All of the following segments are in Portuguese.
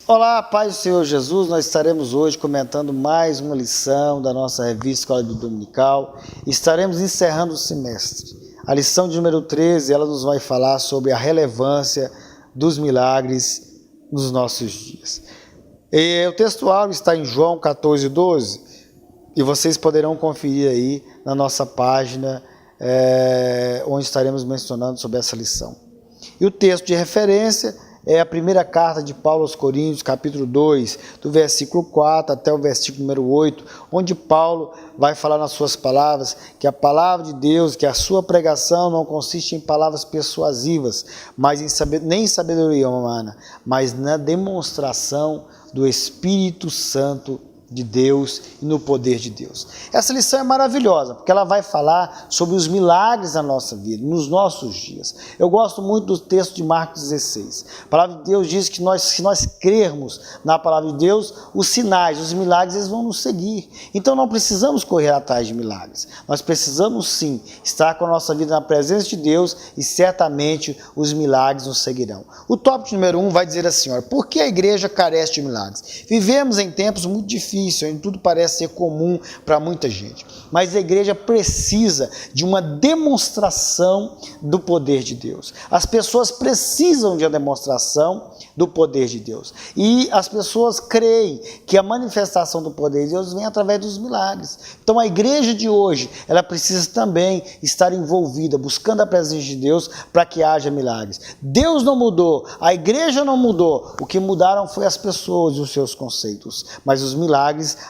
Olá, paz do Senhor Jesus, nós estaremos hoje comentando mais uma lição da nossa revista Escola Bíblica Dominical. Estaremos encerrando o semestre. A lição de número 13, ela nos vai falar sobre a relevância dos milagres nos nossos dias. O textual está em João 14:12 e vocês poderão conferir aí na nossa página onde estaremos mencionando sobre essa lição. E o texto de referência é a primeira carta de Paulo aos Coríntios, capítulo 2, do versículo 4 até o versículo número 8, onde Paulo vai falar nas suas palavras que a palavra de Deus, que a sua pregação não consiste em palavras persuasivas, mas nem em sabedoria humana, mas na demonstração do Espírito Santo de Deus e no poder de Deus. Essa lição é maravilhosa, porque ela vai falar sobre os milagres na nossa vida, nos nossos dias. Eu gosto muito do texto de Marcos 16. A palavra de Deus diz que se nós crermos na palavra de Deus, os sinais, os milagres, eles vão nos seguir. Então não precisamos correr atrás de milagres. Nós precisamos sim estar com a nossa vida na presença de Deus e certamente os milagres nos seguirão. O tópico número 1 vai dizer assim, por que a igreja carece de milagres? Vivemos em tempos muito difíceis, onde tudo parece ser comum para muita gente. Mas a igreja precisa de uma demonstração do poder de Deus. As pessoas precisam de uma demonstração do poder de Deus. E as pessoas creem que a manifestação do poder de Deus vem através dos milagres. Então a igreja de hoje, ela precisa também estar envolvida, buscando a presença de Deus para que haja milagres. Deus não mudou, a igreja não mudou. O que mudaram foi as pessoas e os seus conceitos. Mas os milagres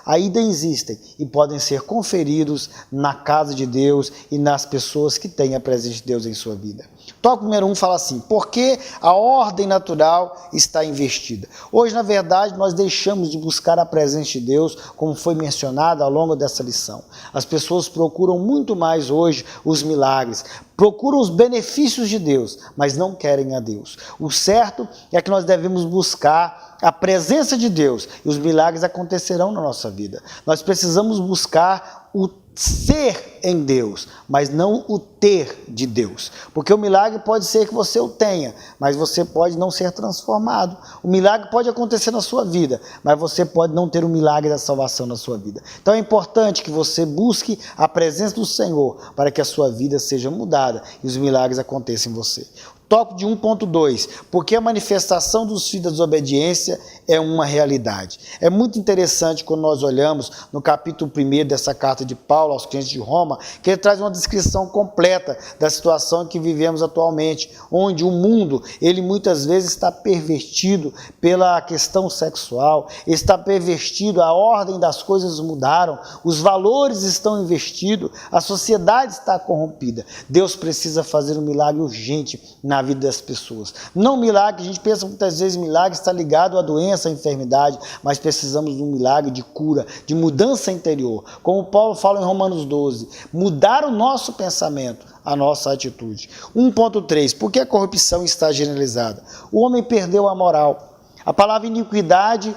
ainda existem e podem ser conferidos na casa de Deus e nas pessoas que têm a presença de Deus em sua vida. Tópico número 1 fala assim, por que a ordem natural está investida? Hoje, na verdade, nós deixamos de buscar a presença de Deus, como foi mencionado ao longo dessa lição. As pessoas procuram muito mais hoje os milagres, procuram os benefícios de Deus, mas não querem a Deus. O certo é que nós devemos buscar a presença de Deus e os milagres acontecerão na nossa vida. Nós precisamos buscar o ser em Deus, mas não o ter de Deus. Porque o milagre pode ser que você o tenha, mas você pode não ser transformado. O milagre pode acontecer na sua vida, mas você pode não ter o milagre da salvação na sua vida. Então é importante que você busque a presença do Senhor para que a sua vida seja mudada e os milagres aconteçam em você. Tópico de 1.2, porque a manifestação dos filhos da desobediência é uma realidade. É muito interessante quando nós olhamos no capítulo 1 dessa carta de Paulo aos crentes de Roma, que ele traz uma descrição completa da situação em que vivemos atualmente, onde o mundo, ele muitas vezes está pervertido pela questão sexual, está pervertido, a ordem das coisas mudaram, os valores estão invertidos, a sociedade está corrompida. Deus precisa fazer um milagre urgente na vida das pessoas. Não milagre, a gente pensa muitas vezes milagre está ligado à doença, à enfermidade, mas precisamos de um milagre de cura, de mudança interior. Como Paulo fala em Romanos 12, mudar o nosso pensamento, a nossa atitude. 1.3, por que a corrupção está generalizada? O homem perdeu a moral. A palavra iniquidade,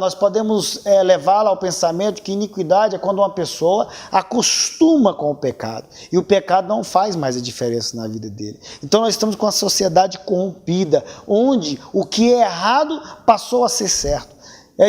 nós podemos levá-la ao pensamento que iniquidade é quando uma pessoa acostuma com o pecado. E o pecado não faz mais a diferença na vida dele. Então nós estamos com uma sociedade corrompida, onde o que é errado passou a ser certo.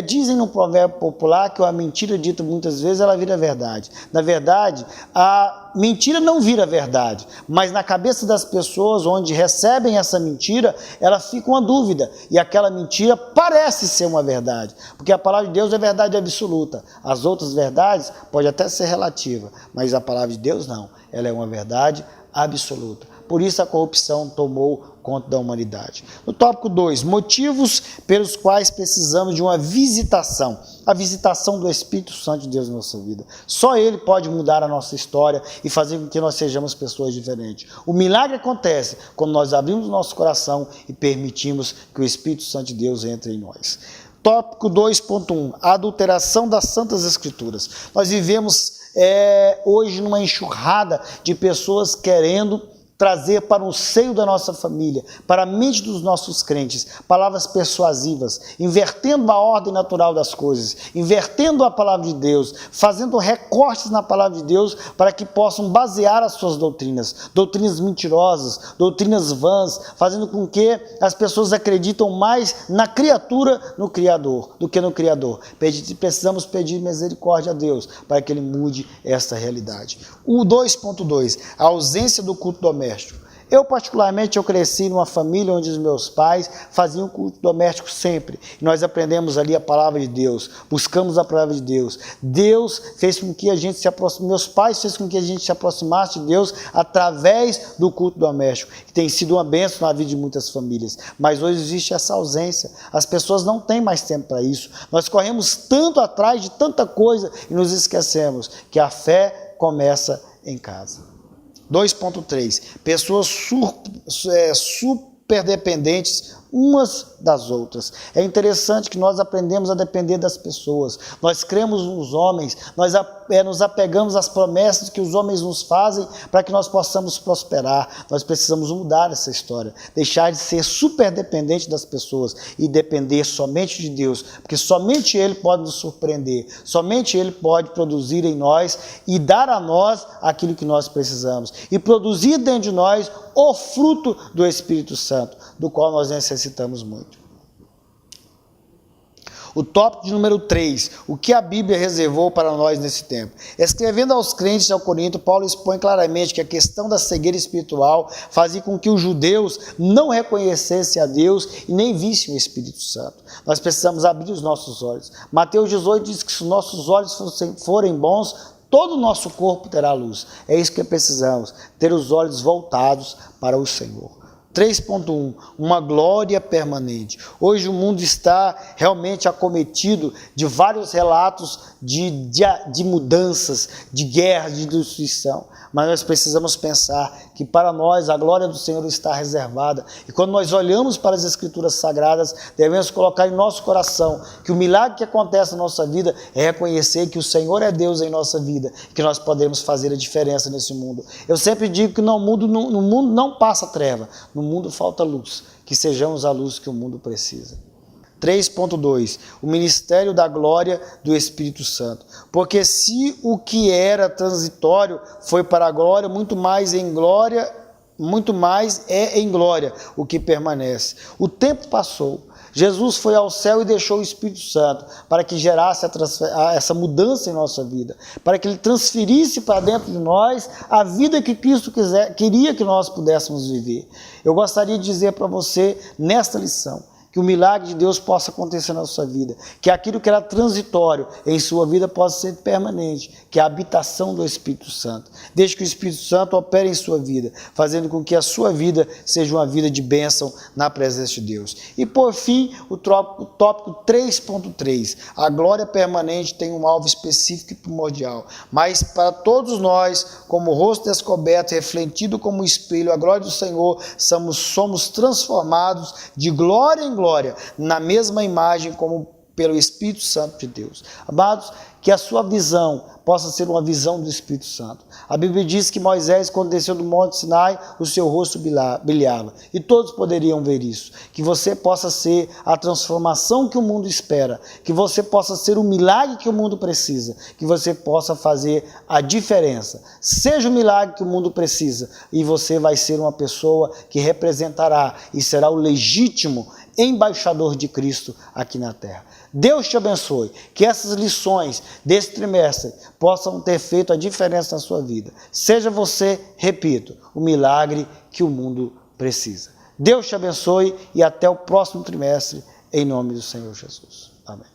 Dizem no provérbio popular que a mentira dita muitas vezes ela vira verdade. Na verdade, a mentira não vira verdade, mas na cabeça das pessoas onde recebem essa mentira, ela fica uma dúvida e aquela mentira parece ser uma verdade, porque a palavra de Deus é verdade absoluta. As outras verdades podem até ser relativa, mas a palavra de Deus não, ela é uma verdade absoluta. Por isso a corrupção tomou conta da humanidade. No tópico 2, motivos pelos quais precisamos de uma visitação. A visitação do Espírito Santo de Deus na nossa vida. Só Ele pode mudar a nossa história e fazer com que nós sejamos pessoas diferentes. O milagre acontece quando nós abrimos o nosso coração e permitimos que o Espírito Santo de Deus entre em nós. Tópico 2.1, a adulteração das Santas Escrituras. Nós vivemos hoje numa enxurrada de pessoas querendo trazer para o seio da nossa família, para a mente dos nossos crentes, palavras persuasivas, invertendo a ordem natural das coisas, invertendo a palavra de Deus, fazendo recortes na palavra de Deus para que possam basear as suas doutrinas, doutrinas mentirosas, doutrinas vãs, fazendo com que as pessoas acreditam mais na criatura, no Criador, do que no Criador. Precisamos pedir misericórdia a Deus para que Ele mude essa realidade. O 2.2, a ausência do culto doméstico. Eu, particularmente, eu cresci numa família onde os meus pais faziam culto doméstico sempre. E nós aprendemos ali a palavra de Deus, buscamos a palavra de Deus. Deus fez com que a gente se aproximasse, meus pais fez com que a gente se aproximasse de Deus através do culto doméstico, que tem sido uma bênção na vida de muitas famílias. Mas hoje existe essa ausência. As pessoas não têm mais tempo para isso. Nós corremos tanto atrás de tanta coisa e nos esquecemos que a fé começa em casa. 2.3, pessoas superdependentes umas das outras. É interessante que nós aprendemos a depender das pessoas. Nós cremos nos homens, nós nos apegamos às promessas que os homens nos fazem para que nós possamos prosperar. Nós precisamos mudar essa história, deixar de ser superdependente das pessoas e depender somente de Deus, porque somente Ele pode nos surpreender, somente Ele pode produzir em nós e dar a nós aquilo que nós precisamos e produzir dentro de nós o fruto do Espírito Santo, do qual nós necessitamos muito. O tópico de número 3, o que a Bíblia reservou para nós nesse tempo. Escrevendo aos crentes ao Corinto, Paulo expõe claramente que a questão da cegueira espiritual fazia com que os judeus não reconhecessem a Deus e nem vissem o Espírito Santo. Nós precisamos abrir os nossos olhos. Mateus 18 diz que se os nossos olhos forem bons, todo o nosso corpo terá luz. É isso que precisamos, ter os olhos voltados para o Senhor. 3.1, uma glória permanente. Hoje o mundo está realmente acometido de vários relatos de mudanças, de guerra, de destruição. Mas nós precisamos pensar que para nós a glória do Senhor está reservada. E quando nós olhamos para as Escrituras Sagradas, devemos colocar em nosso coração que o milagre que acontece na nossa vida é reconhecer que o Senhor é Deus em nossa vida, que nós podemos fazer a diferença nesse mundo. Eu sempre digo que no mundo não passa treva, no mundo falta luz, que sejamos a luz que o mundo precisa. 3.2, o ministério da glória do Espírito Santo. Porque se o que era transitório foi para a glória, muito mais é em glória o que permanece. O tempo passou. Jesus foi ao céu e deixou o Espírito Santo para que gerasse essa mudança em nossa vida, para que Ele transferisse para dentro de nós a vida que Cristo queria que nós pudéssemos viver. Eu gostaria de dizer para você, nesta lição, que o milagre de Deus possa acontecer na sua vida, que aquilo que era transitório em sua vida possa ser permanente, que é a habitação do Espírito Santo. Deixe que o Espírito Santo opere em sua vida, fazendo com que a sua vida seja uma vida de bênção na presença de Deus. E por fim, o tópico 3.3, a glória permanente tem um alvo específico e primordial, mas para todos nós, como o rosto descoberto, refletido como um espelho, a glória do Senhor, somos transformados de glória em glória, na mesma imagem como pelo Espírito Santo de Deus. Amados, que a sua visão possa ser uma visão do Espírito Santo. A Bíblia diz que Moisés, quando desceu do Monte Sinai, o seu rosto brilhava. E todos poderiam ver isso. Que você possa ser a transformação que o mundo espera. Que você possa ser o milagre que o mundo precisa. Que você possa fazer a diferença. Seja o milagre que o mundo precisa. E você vai ser uma pessoa que representará e será o legítimo embaixador de Cristo aqui na terra. Deus te abençoe, que essas lições desse trimestre possam ter feito a diferença na sua vida. Seja você, repito, o milagre que o mundo precisa. Deus te abençoe e até o próximo trimestre, em nome do Senhor Jesus. Amém.